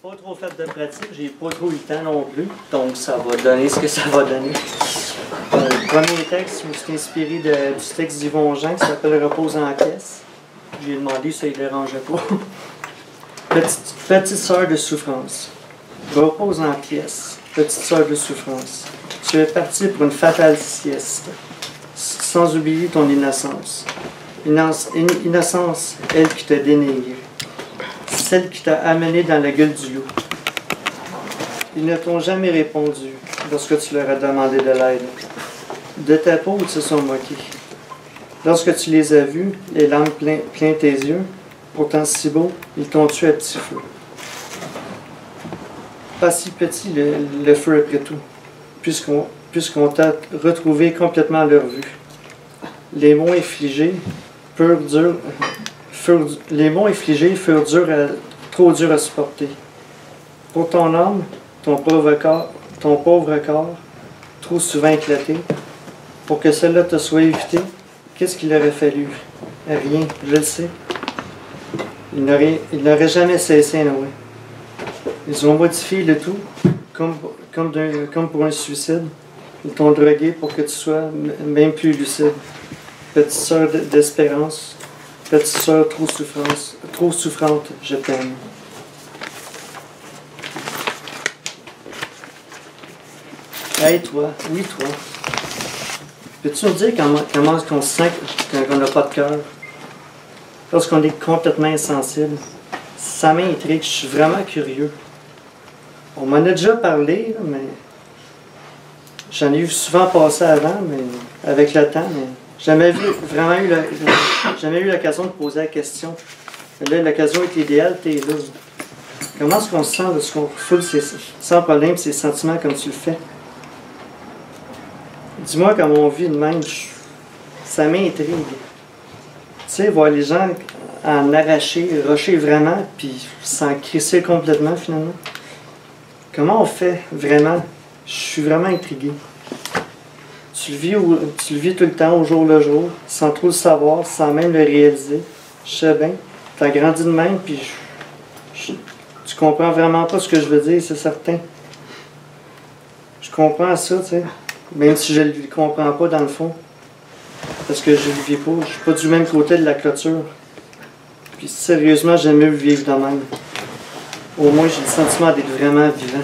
pas trop fait de pratique, j'ai pas trop eu le temps non plus, donc ça va donner ce que ça va donner. Le premier texte, je me suis inspiré du texte d'Yvon Jean qui s'appelle Repose en caisse. J'ai demandé si ça ne dérangeait pas. Petite sœur de souffrance. Repose en pièces, petite sœur de souffrance. Tu es partie pour une fatale sieste, sans oublier ton innocence. Innocence, elle qui t'a dénigré. Celle qui t'a amené dans la gueule du loup. Ils ne t'ont jamais répondu lorsque tu leur as demandé de l'aide. De ta peau, ils se sont moqués. Lorsque tu les as vus, les larmes plein tes yeux, pourtant si beaux, ils t'ont tué à petit feu. Pas si petit le feu après tout, puisqu'on t'a retrouvé complètement à leur vue. Les mots infligés furent durs. Les mots infligés furent trop durs à supporter. Pour ton âme, ton pauvre corps, trop souvent éclaté, pour que cela te soit évité, qu'est-ce qu'il aurait fallu? Rien, je le sais. Il n'aurait jamais cessé, Noé. Ils ont modifié le tout, comme pour un suicide. Ils t'ont drogué pour que tu sois même plus lucide. Petite sœur d'espérance, petite sœur trop souffrante, je t'aime. Hey toi, oui toi. Peux-tu nous dire comment on se sent quand on n'a pas de cœur? Lorsqu'on est complètement insensible? Ça m'intrigue, je suis vraiment curieux. On m'en a déjà parlé, mais j'en ai eu souvent passé avant, mais avec le temps, mais jamais eu l'occasion de poser la question. Mais là, l'occasion est idéale, t'es là. Comment est-ce qu'on se sent lorsqu'on refoule sans problème ces sentiments comme tu le fais? Dis-moi comment on vit de même, ça m'intrigue. Tu sais, voir les gens en arracher, rusher vraiment, puis s'en crisser complètement finalement. Comment on fait vraiment? Je suis vraiment intrigué. Tu le vis tout le temps, au jour le jour, sans trop le savoir, sans même le réaliser. Je sais bien, t'as grandi de même, puis tu comprends vraiment pas ce que je veux dire, c'est certain. Je comprends ça, tu sais, même si je le comprends pas dans le fond. Parce que je le vis pas, je suis pas du même côté de la clôture. Puis sérieusement, j'aime mieux vivre de même. Au moins, j'ai le sentiment d'être vraiment vivant.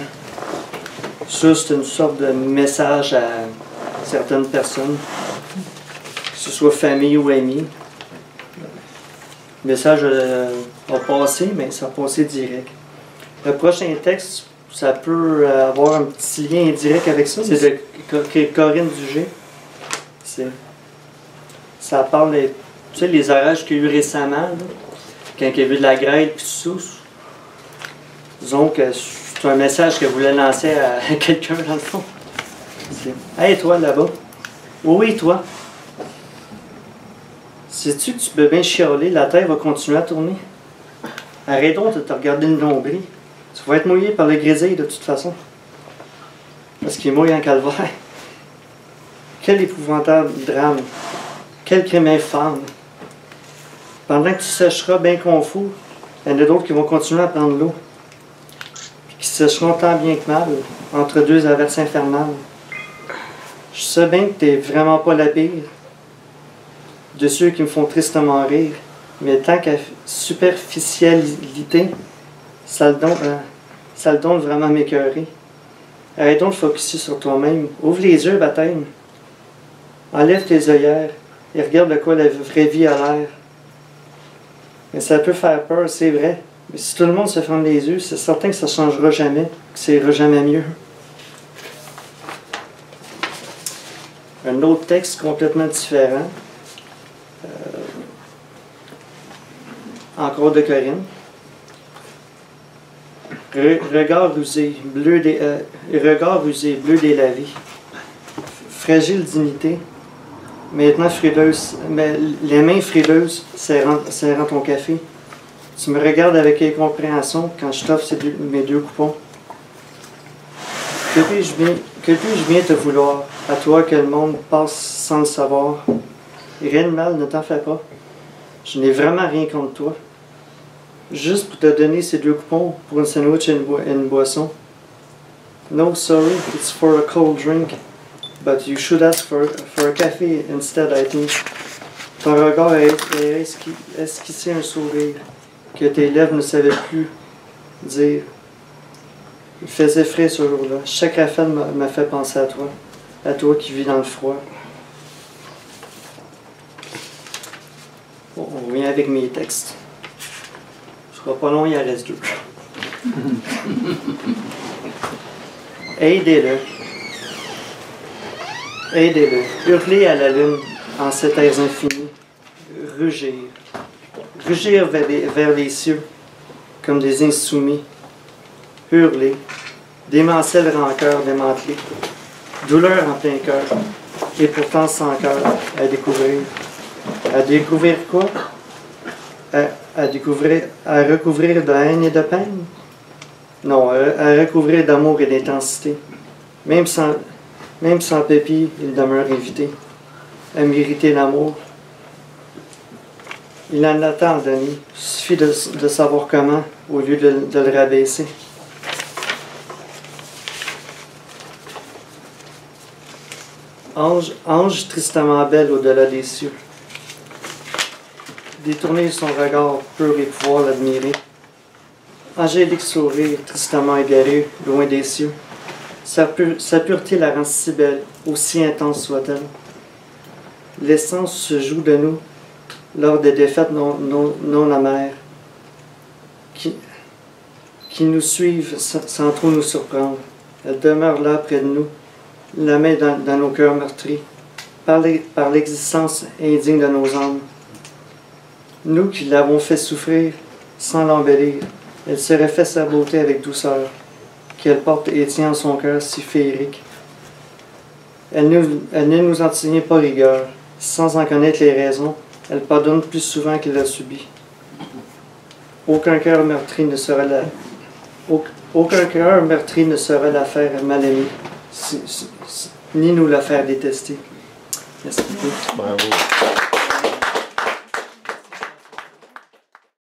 Ça, c'est une sorte de message à certaines personnes, que ce soit famille ou amis. Le message a passé, mais ça a passé direct. Le prochain texte, ça peut avoir un petit lien indirect avec ça. C'est de Corinne Dugé. Ça parle, tu sais, les orages qu'il y a eu récemment, là, quand il y a eu de la grêle et tout ça. Disons que c'est un message qu'elle voulait lancer à quelqu'un, dans le fond. Hey, toi, là-bas. Oui, toi. Sais-tu que tu peux bien chialer, la terre va continuer à tourner? Arrête donc de te regarder le nombril. Tu vas être mouillé par le grésil, de toute façon. Parce qu'il mouille en calvaire. Quel épouvantable drame. Quel crime infâme. Pendant que tu sécheras bien confus, il y en a d'autres qui vont continuer à prendre l'eau. Qui sécheront tant bien que mal, entre deux averses infernales. Je sais bien que t'es vraiment pas la pire de ceux qui me font tristement rire, mais tant qu'à superficialité, ça le donne vraiment m'écœurer. Arrête donc de focusser sur toi-même. Ouvre les yeux, baptême. Enlève tes œillères et regarde de quoi la vraie vie a l'air. Mais ça peut faire peur, c'est vrai. Mais si tout le monde se ferme les yeux, c'est certain que ça ne changera jamais, que ça ira jamais mieux. Un autre texte complètement différent. Encore de Corinne. Regard usé, bleu délavé. Fragile dignité. Maintenant frileuse, mais les mains frileuses serrant ton café. Tu me regardes avec incompréhension quand je t'offre mes deux coupons. Que puis-je bien te vouloir, à toi que le monde passe sans le savoir? Rien de mal, ne t'en fais pas. Je n'ai vraiment rien contre toi. juste pour te donner ces 2 coupons pour une sandwich et une boisson. No, sorry, it's for a cold drink. But you should ask for a café instead, I think. Ton regard a esquissé un sourire que tes lèvres ne savaient plus dire. Il faisait frais ce jour-là. Chaque rafale m'a fait penser à toi qui vis dans le froid. Bon, on revient avec mes textes. Ce sera pas long, il en reste 2. Aidez-le. Aidez-le. Hurlez à la lune en cet air infini. Rugir. Rugir vers les cieux comme des insoumis. Hurler. Démentielle rancœur démantelée. Douleur en plein cœur. Et pourtant sans cœur à découvrir. À découvrir quoi? À recouvrir de haine et de peine? Non, à recouvrir d'amour et d'intensité. Même sans pépi, il demeure invité. À mériter l'amour. Il en attend, Denis. Il suffit de savoir comment, au lieu de le rabaisser. Ange tristement belle au-delà des cieux. Détourner son regard pur et pouvoir l'admirer. Angélique sourire, tristement égaré, loin des cieux. Sa pureté la rend si belle, aussi intense soit-elle. L'essence se joue de nous lors des défaites non amères, qui nous suivent sans trop nous surprendre. Elle demeure là près de nous, la main dans nos cœurs meurtris, par l'existence indigne de nos âmes. Nous qui l'avons fait souffrir sans l'embellir, elle se refait sa beauté avec douceur, qu'elle porte et tient en son cœur si féerique. Elle ne nous en tient pas rigueur, sans en connaître les raisons, elle pardonne plus souvent qu'elle l'a subi. Aucun cœur meurtri ne sera la faire mal aimer, ni nous la faire détester. Merci beaucoup. Bravo.